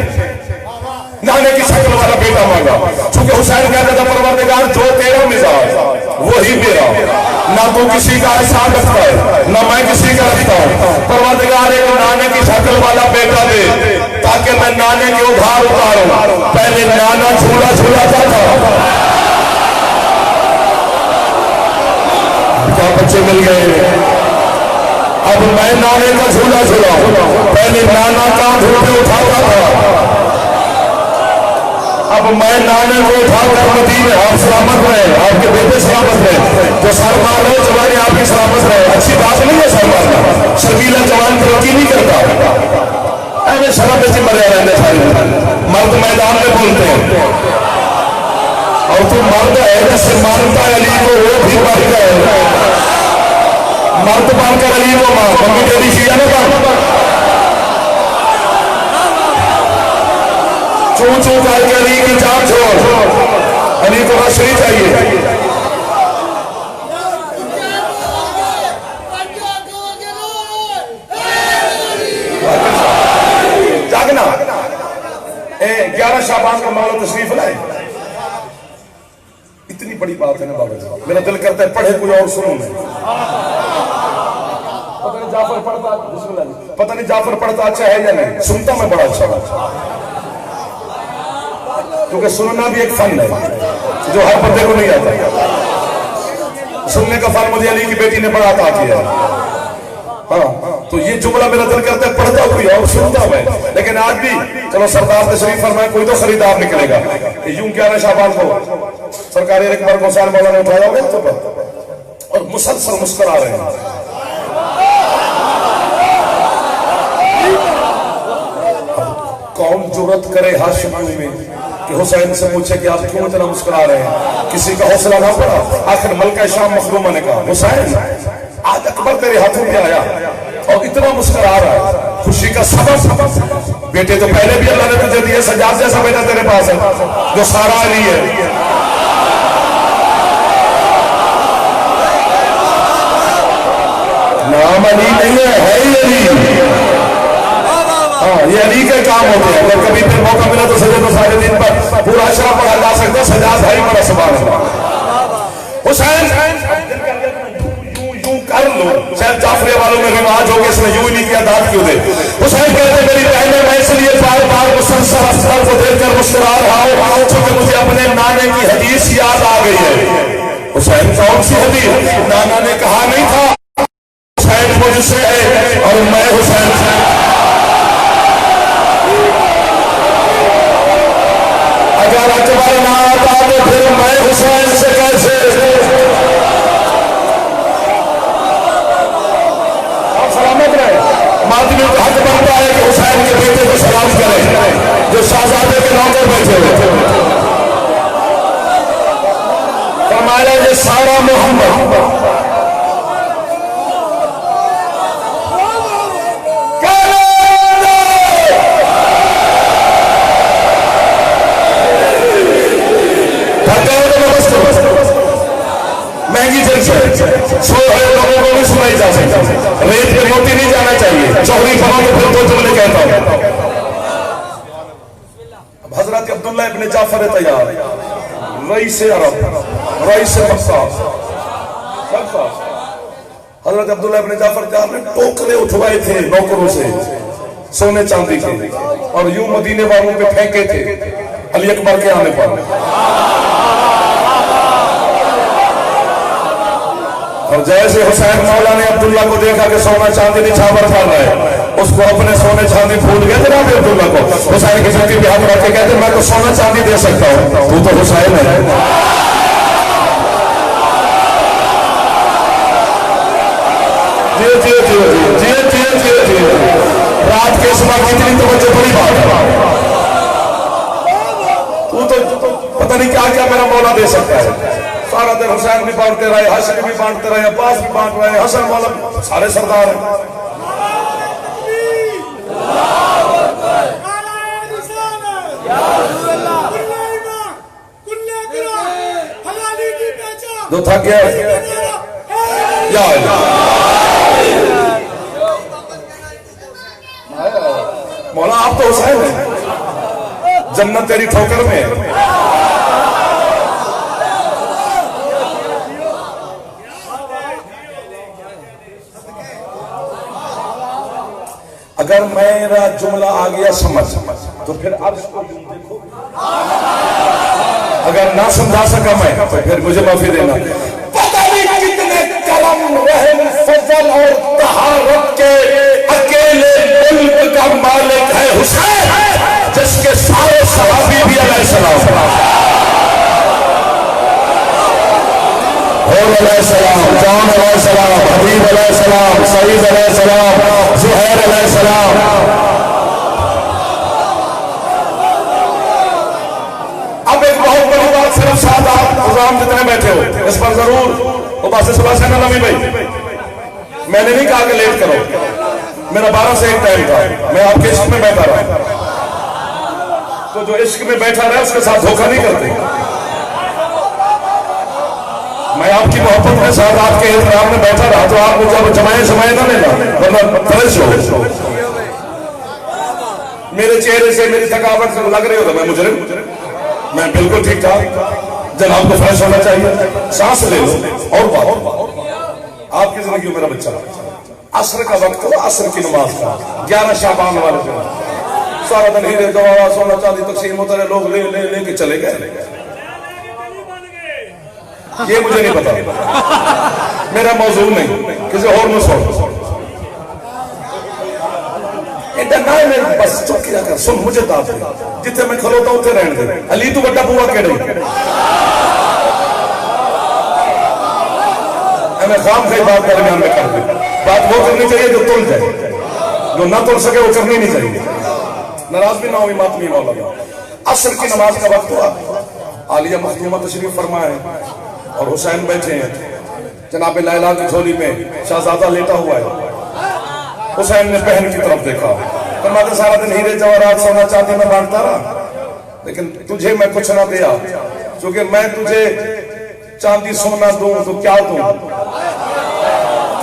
नाने की शक्ल वाला बेटा मांगा? क्योंकि हुसैन कहता था परवरदिगार जो तेरा मिजाज वही मेरा, ना तू किसी का एहसान रखता है ना मैं किसी का रखता हूं। परवरदिगार एक नाने की शक्ल वाला बेटा दे ताकि मैं नाने के उधार उतारूं। पहले नाना झूला झूलाता था, क्या बच्चे मिल गए? अब मैं नाने का झूला झूलाऊं। पहले नाना कांधों पे उठाता था, अब मैं नाने को उठाकर मदीने, आप सलामत रहे, आपके बेटे सलामत रहे, तो सर मार रहे जवानी आपकी सलामत रहे। अच्छी बात नहीं है सर मारना, शर्मीला जवान तरक्की नहीं करता। ऐसे शर्म से मरे रहने सारे मर्द मैदान में बोलते हैं, और तू मर्द है जैसे मानता है अली को, वो भी मर्द है। मर्द मानकर अली को मार, मम्मी तेरी शिया ना मार, चू चू करके अली की जान छोड़। अली को मछली चाहिए। जागना 11 शाबान का मामला तशरीफ लाए। इतनी बड़ी बात है ना बाबा जी, मेरा दिल करता है पढ़े कोई और सुनूं मैं। पता नहीं जाफर पढ़ता, पता नहीं जाफर पढ़ता अच्छा है या नहीं, सुनता मैं बड़ा अच्छा लगता, क्योंकि सुनना भी एक फन है जो हर बंदे को नहीं आता। सुनने का फन मुझे अली की बेटी ने बड़ा अता किया। हाँ, तो ये जुमला मेरा दिल करता है पढ़ता कोई और सुनता मैं। लेकिन आज भी चलो सरदार तशरीफ फरमाए, कोई तो खरीदार निकलेगा। यूं 11 शाबान को सरकारी अकबर को साल मौलाना ने उठाया होगा तो और मुसलसल मुस्कुरा रहे हैं। कौन जुर्रत करे हाशिमी में कि हुसैन से पूछे कि आप क्यों इतना मुस्कुरा रहे हैं? किसी का हौसला ना पड़ा। आखिर मलका शाम मखदूमा ने कहा हुसैन आज अकबर तेरे हाथों में आया और इतना मुस्कुरा रहा है, खुशी का सबब बेटे तो पहले भी अल्लाह ने तुझे दिए, सजाद जैसा बेटा तेरे पास है जो सारा अली है। नाम अली नहीं है ही अली। हाँ, ये अली के काम होते हैं। अगर कभी फिर मौका मिला तो सजे तो सारे दिन पर पूरा अशरा पढ़ा जा सकता है। सजाद भाई बड़ा सुभान हुसैन यूं कर लो, शायद जाफरे वालों में रिवाज हो गया, इसने यूं नहीं किया, दाद क्यों दे? हुसैन कहते मेरी बहने मैं इसलिए बार बार मुसलसल अफसर को देखकर मुस्कुरा रहा हूं क्योंकि मुझे अपने नाने की हदीस याद आ गई है। हुसैन कौन सी हदीस? नाना ने कहा नहीं था हुसैन मुझसे है और मैं हुसैन से। अगर अकबर ना आता तो फिर मैं हुसैन से कैसे? आप सलामत रहे। मादमी का हक बनता है कि हुसैन के बेटे को सलाम करें जो शाहजादे के नौकर बैठे हुए। फरमाया ये सारा मोहम्मद महंगी जलसे सो रहे लोगों को भी सुनाई जा सकती। रेत पे मोती नहीं जाना चाहिए। चौधरी फमा को फिर 2 जुमले कहता हूं। हजरत अब्दुल्ला इब्ने जाफर तैयार, रईस अरब, रईस मक्का। हजरत अब्दुल्ला इब्ने जाफर तैयार ने टोकरे उठवाए थे नौकरों से सोने चांदी के, और यूं मदीने वालों पे फेंके थे अली अकबर के आने पर। और जैसे हुसैन मौला ने अब्दुल्ला को देखा कि सोना चांदी निछावर कर रहा है, उसको अपने सोने चांदी भूल गए जनाब अब्दुल्ला को। हुसैन की छाती पे हाथ रख के कहते मैं तो सोना चांदी दे सकता हूं, तू तो हुसैन है। जियो जियो जियो जियो जियो जियो जियो जियो। रात के इस वक्त इतनी तवज्जो बड़ी बात है। तू तो पता नहीं क्या क्या मेरा मौला दे सकता है। सारा दिन हुसैन भी बांटते रहे, हसन भी बांटते रहे, अब्बास भी बांट रहे, हसन मौला सारे सरदार हैं। जो थक गया या मौला आप तो हुसैन हैं, जन्नत तेरी ठोकर में है। अगर मेरा जुमला आ गया समझ तो फिर अर्श को देखो, अगर ना समझा सका मैं तो फिर मुझे माफी देना। पता नहीं कितने करम रहम फजल और तहारत के अकेले मुल्क का मालिक है हुसैन, जिसके सारे सहाबी भी अलैहिस्सलाम, अलैहिस्सलाम, जॉन अलैहिस्सलाम, हबीब अलैहिस्सलाम, सईद अलैहिस्सलाम, ज़ुहैर अलैहिस्सलाम। अब एक बहुत बड़ी बात सिर्फ साथ आप गुलाम जितने बैठे हो इस पर जरूर वो बात से सुबह से नवी भाई, मैंने नहीं कहा कि लेट करो, मेरा 12 से 1 टाइम था, मैं आपके इश्क में बैठा रहा, तो जो इश्क में बैठा रहा उसके साथ धोखा नहीं करते। मैं आपकी मोहब्बत में साथ आपके एहतराम में बैठा रहा तो आप मुझे जमाए समाए ना लेना, वरना तरस हो। मेरे चेहरे से मेरी थकावट से लग रही हो तो मैं मुजरिम, मैं बिल्कुल ठीक ठाक। जब आपको फ्रेश होना चाहिए, सांस ले लो और बात। आपकी जिंदगी में मेरा बच्चा असर का वक्त हो, असर की नमाज का 11 शाबान वाले दिन, सारा दिन हीरे जवाहरात सोना चांदी तकसीम होता है, लोग ले ले लेके चले गए। ये मुझे नहीं पता, मेरा मौजूद नहीं, किसी और में सुन बस चुप किया कर, सुन मुझे दाद दे, जिथे मैं खलोता उसे रहने दे। अली तू बड़ा बुआ केड़े मैं खाम खाई बात दरमियान में कर दी। बात वो करनी चाहिए जो तुल जाए, जो ना तुल सके वो करनी नहीं चाहिए। नाराज भी ना हो मातमी मौला। असर की नमाज का वक्त हुआ, आलिया मखदूमा तशरीफ फरमा है और हुसैन बैठे हैं, जनाब लैला की झोली में शहजादा लेटा हुआ है। हुसैन ने बहन की तरफ देखा, फरमाते सारा दिन हीरे जवाहरात सोना चांदी में बांटता रहा, लेकिन तुझे मैं कुछ ना दिया, क्योंकि मैं तुझे चांदी सोना दूं तो क्या दूं,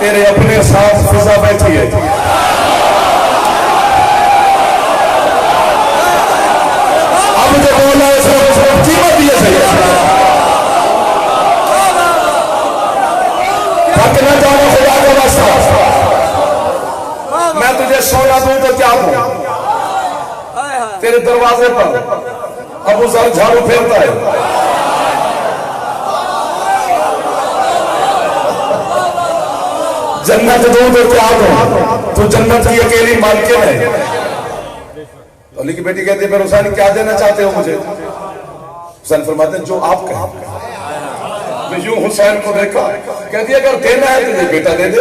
तेरे अपने साथ फिजा बैठी है। अब जो बोला है कीमत दिए सही, न जाना खुदा का वास्ता, मैं तुझे सोना दूं तो क्या दूं, तेरे दरवाजे पर अबू जर झाड़ू फेरता है, जन्नत दूं तो क्या दूं, तू जन्नत की अकेली मालकिन है। अली की बेटी कहती है फिर हुसैन क्या देना चाहते हो मुझे? हुसैन फरमाते हैं जो आप कहें। यूं हुसैन को देखा, कहती अगर देना है तुझे बेटा दे दे।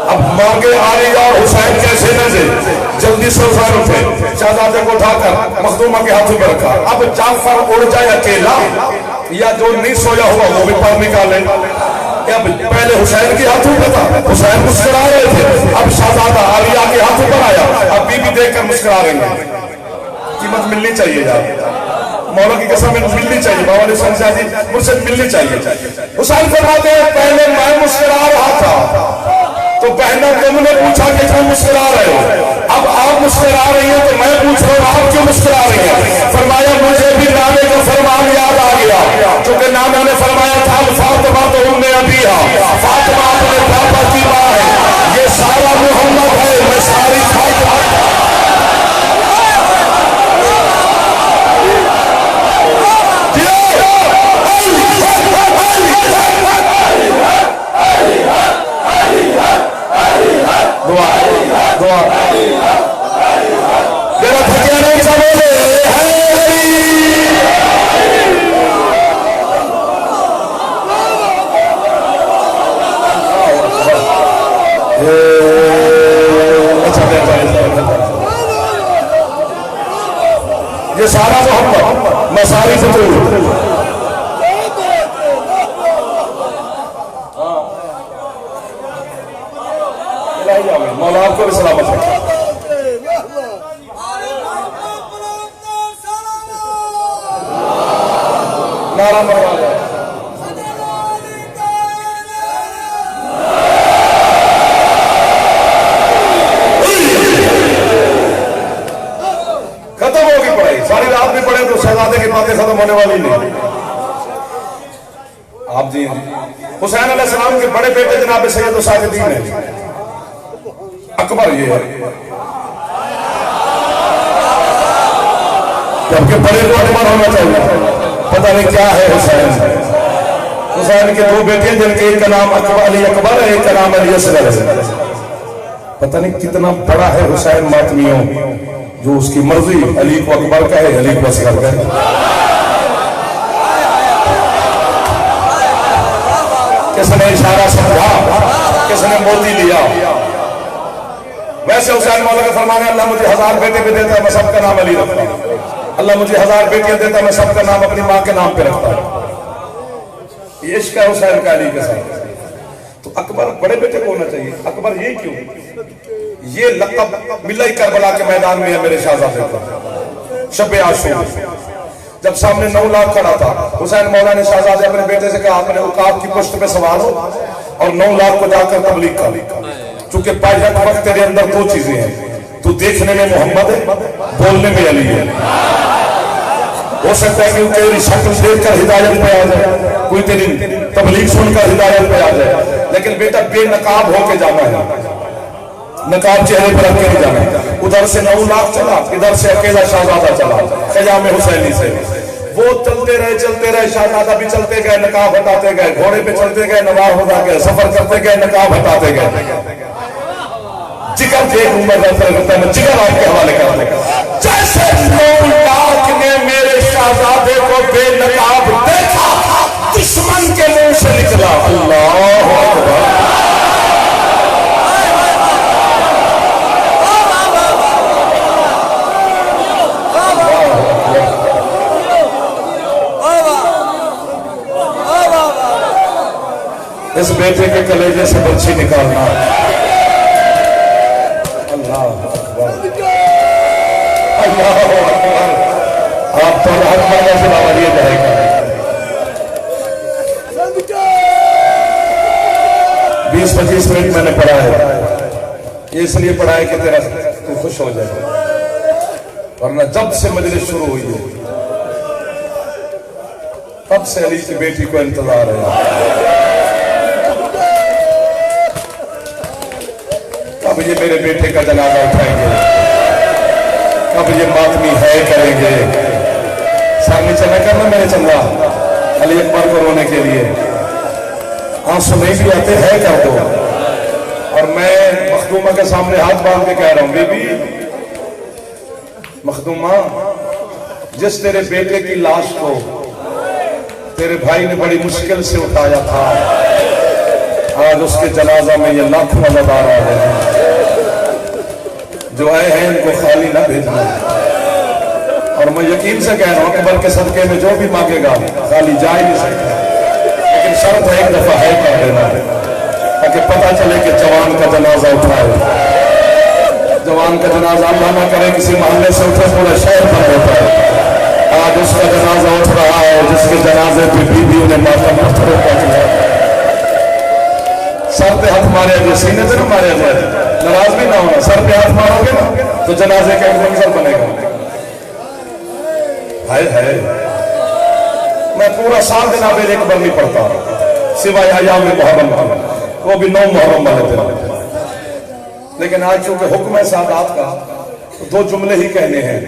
अब मांगे आलिया और हुसैन कैसे न दे, जल्दी से हुसैन उठे, शहजादे को उठाकर मखदूमा के हाथों में रखा। अब जाफर उड़ जाए अकेला या जो नहीं सोया हुआ वो भी पर निकाले। अब पहले हुसैन के हाथों पर था, हुसैन मुस्कुरा रहे थे, अब शहजादा आलिया के हाथों पर आया, अब बीबी देखकर मुस्कुरा रही है। कीमत मिलनी चाहिए यार, मौला की कसम मिलनी चाहिए, बाबा ने समझा जी मुझसे मिलनी चाहिए। हुसैन फरमाते हैं पहले मैं मुस्कुरा रहा था तो बहना तुमने पूछा कि क्यों मुस्कुरा रहे हो, अब आप मुस्कुरा रही हैं तो मैं पूछ रहा हूं आप क्यों मुस्कुरा रही हैं? फरमाया मुझे भी नाने का फरमान याद आ गया, क्योंकि नाना ने फरमाया था फातिमा तो उम्मे अबीहा, फातिमा अपने पापा की मां है, ये सारा मोहम्मद है, मैं सारी फातिमा। मेरा थकिया नहीं समझे अच्छा ये सारा मोहम्मद मैं सारी फतूर मौला आपको भी सलामत रखे। नारा मरवा खत्म होगी पढ़ाई, सारी रात भी पढ़े तो शहजादे की बातें खत्म होने वाली नहीं। आप जी हुसैन अलैहिस्सलाम के बड़े बेटे जनाब सैयद साजिदीन है अकबर, ये है जबकि बड़े को अकबर होना चाहिए। पता नहीं क्या है हुसैन के दो बेटे जिनके एक का नाम अली अकबर है, एक का नाम अली असगर है। पता नहीं कितना बड़ा है हुसैन मातमियों, जो उसकी मर्जी अली को अकबर कहे, अली को असगर कहे। किसने इशारा समझा, किसने मोती लिया। वैसे हुसैन मौला का फरमान है, अल्लाह मुझे 1000 बेटे भी देता है, मैं सबका नाम अली रखता हूं। अल्लाह मुझे 1000 बेटियां देता है, मैं सबका नाम अपनी मां के नाम पे रखता हूं। ये इश्क है हुसैन का अली के साथ। तो अकबर बड़े बेटे को होना चाहिए। अकबर ये क्यों? ये लक़ब मिला ही करबला के मैदान में है मेरे शहजादे को। शब आशूरा जब सामने 9 लाख खड़ा था, हुसैन मौला ने शहजादे अपने बेटे से कहा, अपने उकाब की पुश्त पे सवार हो और 9 लाख को जाकर तबलीग कर। चूंकि पायजा वक्त तेरे अंदर 2 चीजें हैं, तू देखने में मोहम्मद है, बोलने में अली है। हो सकता है कि तेरी शक्ल देखकर हिदायत पे आ जाए, कोई तेरी तबलीग सुनकर हिदायत पे आ जाए, लेकिन बेटा बेनकाब होके जाना है, नकाब चेहरे पर रख के नहीं जाना। उधर से 9 लाख चला, इधर से अकेला शहजादा चला क़याम हुसैनी से। वो चलते रहे शहजादा भी चलते गए, नकाब हटाते गए, घोड़े पे चलते गए, नवाब होता गए, सफर करते गए, नकाब हटाते गए। जिगर देख मैं जिगर आपके हवाले कर देगा। जैसे 9 लाख ने मेरे शहजादे को बेनकाब देखा, दुश्मन के मुंह से निकला अल्लाह अकबर। इस बेटे के कलेजे से बच्ची निकालना। अल्लाह अकबर, अल्लाह अकबर। आप तो अकबर का सुनावा दिया जाएगा। 20-25 मिनट मैंने पढ़ा है, ये इसलिए पढ़ा है कि तेरा तू खुश हो जाए, वरना जब से मजलिस शुरू हुई है तब से अली की बेटी को इंतजार है। कब ये मेरे बेटे का जनाजा उठाएंगे, कब ये मातमी है करेंगे। सर नीचे न करना मेरे चंदा, अली अकबर को रोने के लिए आंसू नहीं भी आते हैं कर दो। और मैं मखदूमा के सामने हाथ बांध के कह रहा हूं, बेबी मखदूमा, जिस तेरे बेटे की लाश को तेरे भाई ने बड़ी मुश्किल से उठाया था, आज उसके जनाजा में ये लाखों नजरदार आ रहे हैं। जो आए हैं इनको खाली ना भेजना। और मैं यकीन से कह रहा हूं अकबर के सदके में जो भी मांगेगा खाली जा ही नहीं सकता, लेकिन शर्त है एक दफा है कर देना, ताकि पता चले कि जवान का जनाजा उठाए। जवान का जनाजा अल्लाह ना करे किसी मोहल्ले से उठे, पूरा शहर पर होता है। आज उसका जनाजा उठ रहा है जिसके जनाजे पे बीबी ने माथा पत्थरों का किया। सर पे हाथ मारे जाए, सीने से ना मारे जाए, नाराज भी ना होना। सर पे हाथ मारोगे ना तो जनाजे का मंजर बनेगा। है मैं पूरा साल जनाब एक बार नहीं पढ़ता, सिवाय अय्याम में मुहर्रम का, वो भी 9 मुहर्रम वाले दिन। लेकिन आज चूंकि हुक्म है सादात का, तो 2 जुमले ही कहने हैं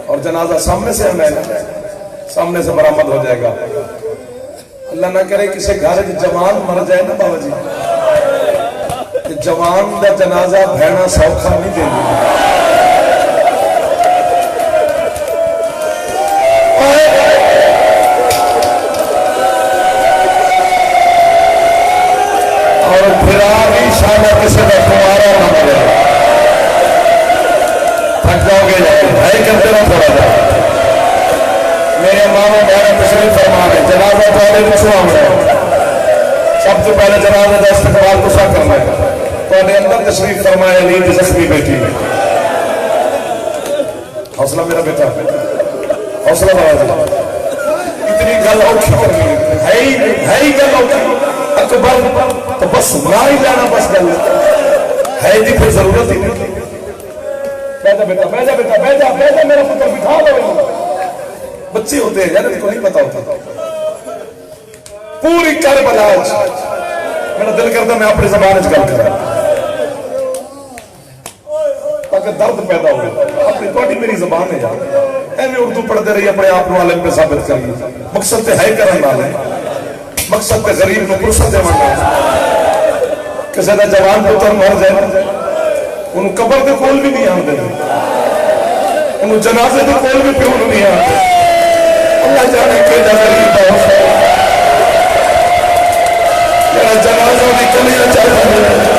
और जनाजा सामने से हमें सामने से बरामद हो जाएगा। अल्लाह ना करे किसी घर जवान मर जाए ना बाबा जी, जवान का जनाजा भैना सौखा नहीं देंगे। और फिर आगे शाला किसी का जनाजा थोड़े पिछू आना है। सब तो पहले जनाजे का इस्तकबाल तुसा करना है। थोड़े अंदर तशरीफ फरमाए अली दी जख्मी बेटी ने। हौसला मेरा बेटा, हौसला बना। इतनी गल औखी करनी है ही गल औखी। अकबर तो बस ना ही जाना, बस गल है जी, फिर जरूरत ही नहीं। बैठा बेटा, बैठा बेटा, बैठा बैठा, मेरा पुत्र बिठा लो। बच्चे होते हैं यार, इनको नहीं पता होता। पूरी करबला मेरा दिल करता मैं अपनी जबान च गल करा ताकि दर्द पैदा हो। अपनी थोड़ी मेरी जबान है यार, एवं उर्दू पढ़ते रहिए, अपने आप को आलिम पे साबित करिए। मकसद तो है करने वाले, मकसद तो गरीब को फुर्सत देना। किसी का जवान पुत्र मर जाए उन्होंने कबर के कोल भी नहीं आते, उन्होंने जनाजे के कोल भी प्यो नहीं आते। अल्लाह जाने के गरीब मेरा जनाजा भी कलियां चाहिए।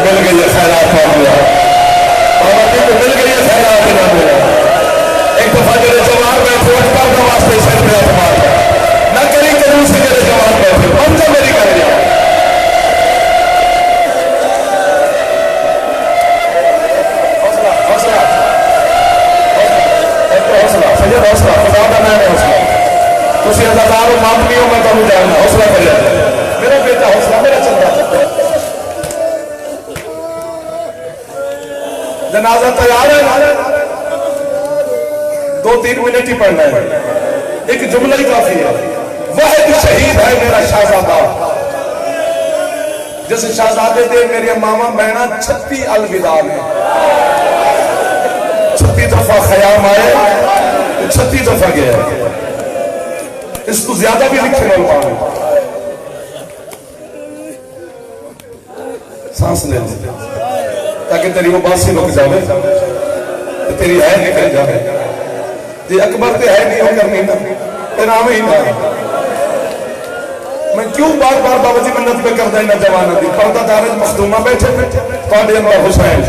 मिल गई है खैरात का मिला, को मिल गई है खैरात ना मिला। एक दफा मेरे जवान बैठे अकबर का वास्ते सर पे अतमार न करी करूँ से मेरे जवान बैठे पंजा मेरी कर दिया। हौसला हौसला हौसला सैयद हौसला खुदा का नाम है हौसला। तुम अदाकार माफ नहीं हो, मैं तुम जानना। हौसला कर मेरा बेटा, हौसला मेरा चलता। जनाजा तैयार है, 2-3 मिनट ही पढ़ना है, एक जुमला ही काफी है। वह एक शहीद है मेरा शहजादा, जिस शहजादे दे मेरे मामा बहना 36 अलविदा ने। 36 दफा खयाम आए, 36 दफा गया। इसको ज्यादा भी लिखे ना, सांस ले ताकि तेरी वो बासी रुक जाए, तेरी है निकल जाए। जे अकबर ते है नहीं हो करनी ना, तेरा नाम ही ना। मैं क्यों बार बार बाबा जी मिन्नत पे करता इन्हें जवाना दी। पर्दा दारज मखदूमा बैठे थोड़े अंदर हुसैन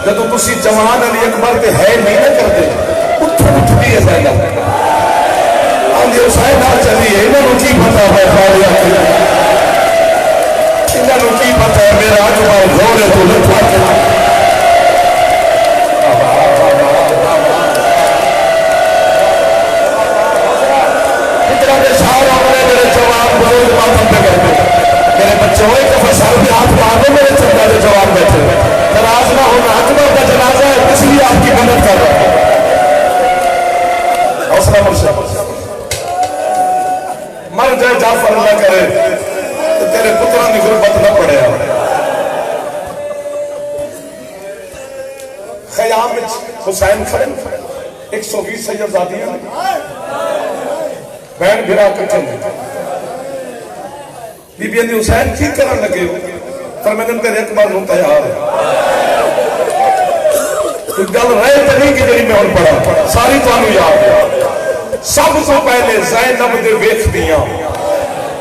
जो तुसी जवान अली अकबर ते है नहीं ना करते, उठती है साइड आंधी हुसैन ना चलिए। इन्होंने की पता है, इन्होंने की पता है मेरा अकबर घोर है तो लठा के इतना के सार अपने मेरे जवान बुजुर्ग मातम पे करते। मेरे बच्चों एक दफा सर पे हाथ मार दो, मेरे चंदा के जवान बैठे नाराज ना होना। अकबर का जनाजा है इसलिए आपकी मदद कर रहा है। हौसला मुर्शिद मर जाए जाफर अल्लाह करे तेरे पुत्रों की गुरबत न पड़े। खयाम हुसैन खड़े 120 सैयदजादियां बैठ गिरा कट्ठे बीबी आंदी हुसैन की करन लगे पर मैंने तेरे अकबर को तैयार गल रहे तो नहीं कि जी मैं हुण पढ़ा सारी तुहानू याद है। सब तो पहले ज़ैनब दे वेखदियां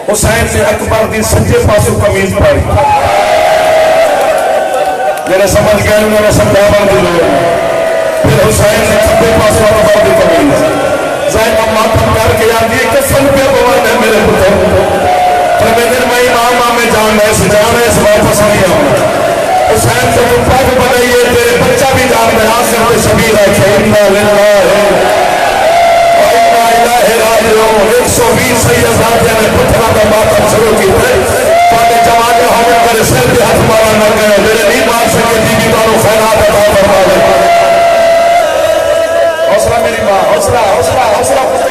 हुसैन ने अकबर की सज्जे पासों कमीज पाई। मेरे समझ गए उन्होंने समझावन की लोड़। फिर हुसैन ने खब्बे पासों अकबर की कमीज ज़ैनब मातम करके आती है कफन पे भगवान है मेरे पुत्र। पर मैं इमाम में जाना इस वापस नहीं आऊंगा। हुसैन से तुम पग बनाइए तेरे बच्चा भी जान में आखिर में शबीर है 120 सैयदजादियां ने पुत्रा का मातम शुरू की जवान हमले करे सिर पे हाथ मारा न गए मेरे नहीं मार सके बीबी मारो खैरात अता फरमा दे। हौसला मेरी मां, हौसला हौसला हौसला पुत्र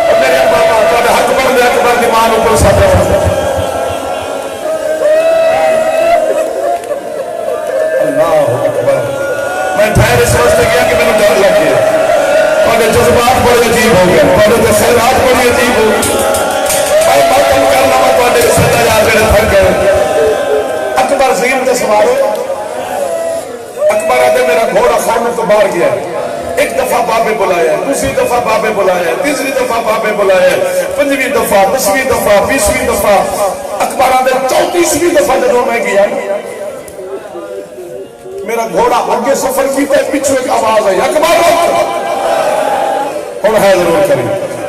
और मेरे बाबा तो अकबर की मां ऊपर साथ अल्लाह अकबर। मैं ठहर इस वास्ते गया कि मैंने डर लग गया। जज्बात बड़े अजीब हो गए, खैरात बड़ी अजीब हो गई। भाई मातम करना मैं सदा याद मेरे थक गए। अकबर ज़ीन के सवारो अकबर आते मेरा घोड़ा खाने तो बाहर गया। एक दफा बाबे बुलाया, दूसरी दफा बाबे बुलाया, तीसरी दफा बाबे बुलाया, 5वीं दफा 10वीं दफा 20वीं दफा अकबर आते 34वीं दफा जो मैं गया मेरा घोड़ा आगे सफर किया, पिछू एक आवाज आई अकबर हुण है जरूर करी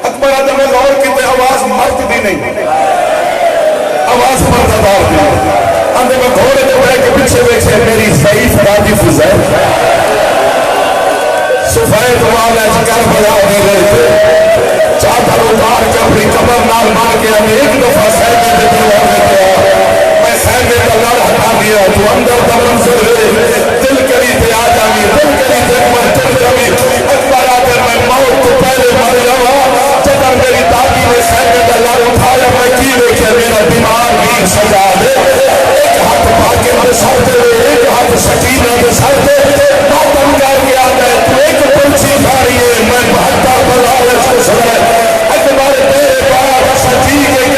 अकबर आदम में गौर की आवाज मर्द दी नहीं आवाज पर्दादार दी अंदर में घोड़े के बैठ के पीछे बैठे मेरी ज़ईफ दादी फुज़ैल सफेद वाले कर बजा दे रहे थे चादर उतार के अपनी कमर नाल मार के हमें एक दफा सहने के दीवार में गया मैं सहने का लड़ हटा दिया तू अंदर दमन से दिल करी थे आ जावी दिल करी थे मैं चल जावी अकबर आकर मैं मौत को पहले मर जावा जब मेरी दादी ने सहने का लड़ उठाया मैं की लेके मेरा दिमाग भी सजा दे एक हाथ भाग्य में सर दे एक हाथ सकीना में सर दे मातम कर गया मैं तू एक पंछी खा रही है मैं भागता बला अकबर तेरे बाद सजी गई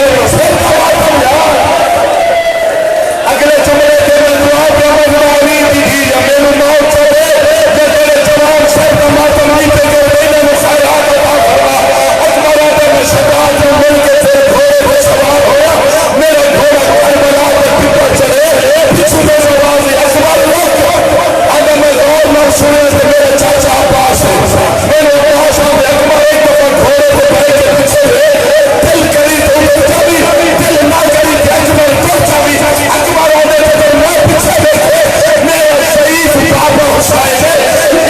अगले जुमले के मैं दुआ ब्रह्मवाणी दी या मेरे मौत से जे तेरे जवान सर का मातम नहीं पे के मैंने मुसाया अता फरमा अकबर आते में सदा जो मिल के तेरे घोड़े पे सवार होया मेरा घोड़ा करबला के पीछे चले पीछे में आवाज अकबर लोग अगर मैं गौर न सुने तो मेरे चाचा अब्बास मेरे अब्बास अकबर एक दफा घोड़े पे बैठ के पीछे दिल करी तो जावी दिल ना करी अकबर तो जावी अकबर आते तो मैं पीछे देखे मेरे शहीद बाबा हुसैन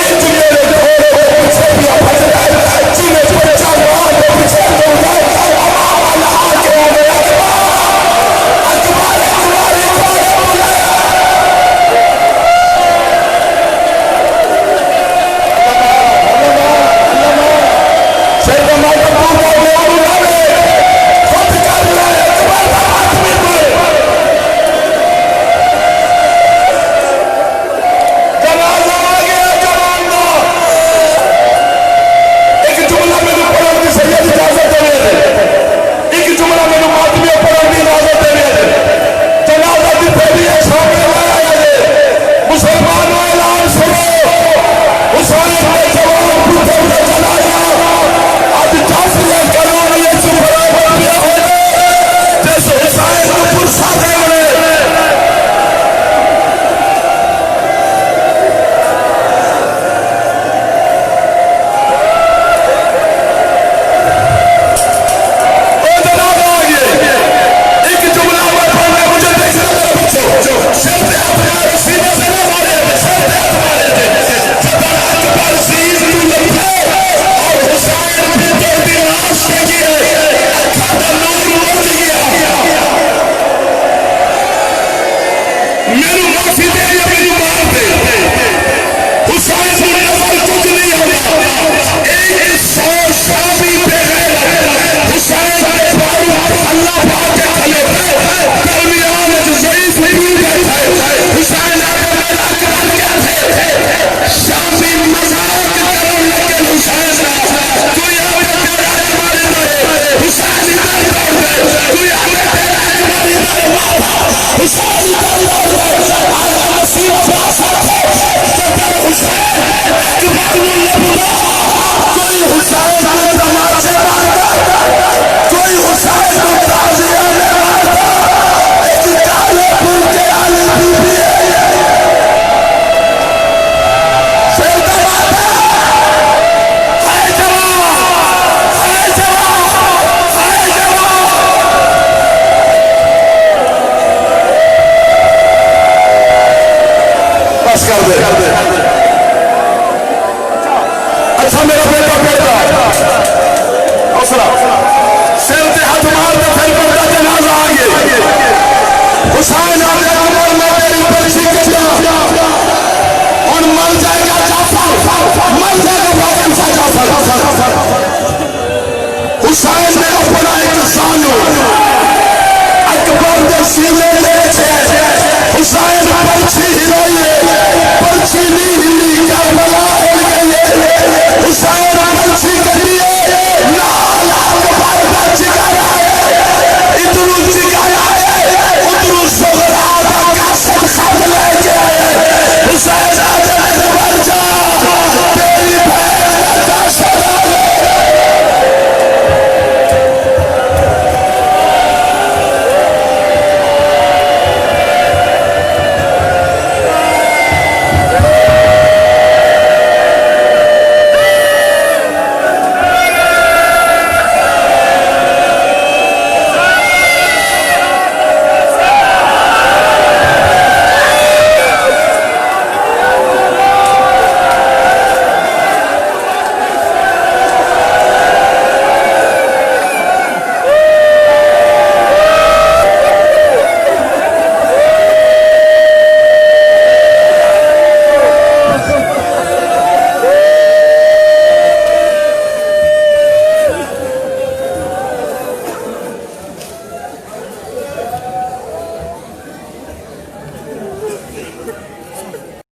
इंज मेरे घोड़े पे पीछे भी भजता है जीने बच्चा मार के पीछे दौड़ा अल्लाह आके हुसैन ने अपना एक सानू अकबर के सीने में हुसैन पर्ची हिलाई पर्ची ली हिली करबला हुसैन पर्ची